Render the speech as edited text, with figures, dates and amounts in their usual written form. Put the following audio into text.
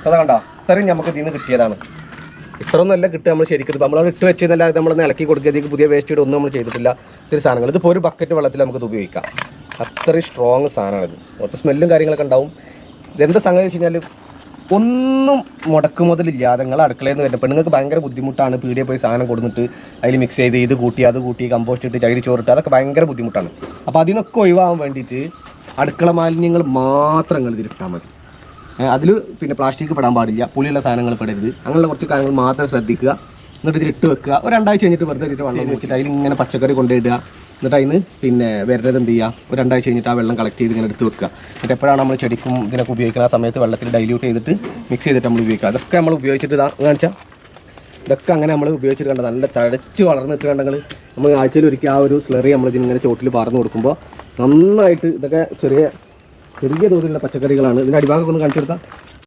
അതാ കണ്ടോ ഇത്രയും നമുക്ക് ഇതിൽ നിന്ന് കിട്ടിയതാണ്. ഇത്രയൊന്നും അല്ല കിട്ടുക നമ്മൾ ശരിക്കും നമ്മളത് ഇട്ട് വെച്ചതല്ല നമ്മളൊന്ന് ഇളക്കി കൊടുക്കുക. ഇതിലേക്ക് പുതിയ വേസ്റ്റ് ഇട്ട് ഒന്നും നമ്മൾ ചെയ്തിട്ടില്ല. ഇത്തിരി സാധനങ്ങൾ ഇതിപ്പോൾ ഒരു ബക്കറ്റ് വെള്ളത്തിൽ നമുക്കിത് ഉപയോഗിക്കാം. അത്രയും സ്ട്രോങ് സാധനമാണിത്. മൊത്തം സ്മെല്ലും കാര്യങ്ങളൊക്കെ ഉണ്ടാവും. ഇതെന്താ സംഗതി വെച്ച് കഴിഞ്ഞാൽ ഒന്നും മുടക്കുമുതലില്ലാതെ നിങ്ങൾ അടുക്കളയിൽ നിന്ന് വരുന്നത് പെണ്ണുങ്ങൾക്ക് ഭയങ്കര ബുദ്ധിമുട്ടാണ്. പീടിയെ പോയി സാധനം കൊടുത്തിട്ട് അതിൽ മിക്സ് ചെയ്ത് ഇത് കൂട്ടി അത് കൂട്ടി കമ്പോസ്റ്റ് ഇട്ട് ചകിരി ചോറിട്ട് അതൊക്കെ ഭയങ്കര ബുദ്ധിമുട്ടാണ്. അപ്പോൾ അതിനൊക്കെ ഒഴിവാകാൻ വേണ്ടിയിട്ട് അടുക്കള മാലിന്യങ്ങൾ മാത്രം നിങ്ങൾ ഇതിലിട്ടാൽ മതി. അതിൽ പിന്നെ പ്ലാസ്റ്റിക് പെടാൻ പാടില്ല, പുളിയുള്ള സാധനങ്ങൾ പെടരുത്. അങ്ങനെയുള്ള കുറച്ച് കാര്യങ്ങൾ മാത്രം ശ്രദ്ധിക്കുക. എന്നിട്ട് ഇതിലിട്ട് വെക്കുക. ഒരു 2 ആഴ്ച കഴിഞ്ഞിട്ട് വെറുതെ ഇട്ട് വെള്ളം വെച്ചിട്ട് അതിൽ ഇങ്ങനെ പച്ചക്കറി കൊണ്ടിടുക. എന്നിട്ട് അതിന് പിന്നെ വരുന്നത് എന്ത് ചെയ്യുക, ഒരു 2 ആഴ്ച കഴിഞ്ഞിട്ട് ആ വെള്ളം കളക്ട് ചെയ്ത് ഇങ്ങനെ എടുത്ത് വെക്കുക. എന്നിട്ട് എപ്പോഴാണ് നമ്മൾ ചെടിക്കും ഇതിനൊക്കെ ഉപയോഗിക്കുന്ന ആ സമയത്ത് വെള്ളത്തിൽ ഡൈല്യൂട്ട് ചെയ്തിട്ട് മിക്സ് ചെയ്തിട്ട് നമ്മൾ ഉപയോഗിക്കുക. അതൊക്കെ നമ്മൾ ഉപയോഗിച്ചിട്ട് കാണിച്ചാൽ ഇതൊക്കെ അങ്ങനെ നമ്മൾ ഉപയോഗിച്ചിട്ട് കണ്ട നല്ല തഴച്ച് വളർന്നിട്ട് കണ്ടെങ്കിൽ നമ്മൾ ആഴ്ചയിൽ ഒരിക്കൽ ആ ഒരു സ്ലറി നമ്മൾ ഇതിങ്ങനെ ചോട്ടിൽ പാർന്ന് കൊടുക്കുമ്പോൾ നന്നായിട്ട് ഇതൊക്കെ ചെറിയ തോതിലുള്ള പച്ചക്കറികളാണ്. ഇതിൻ്റെ അടിഭാഗമൊക്കെ ഒന്ന് കാണിച്ചു കൊടുത്താൽ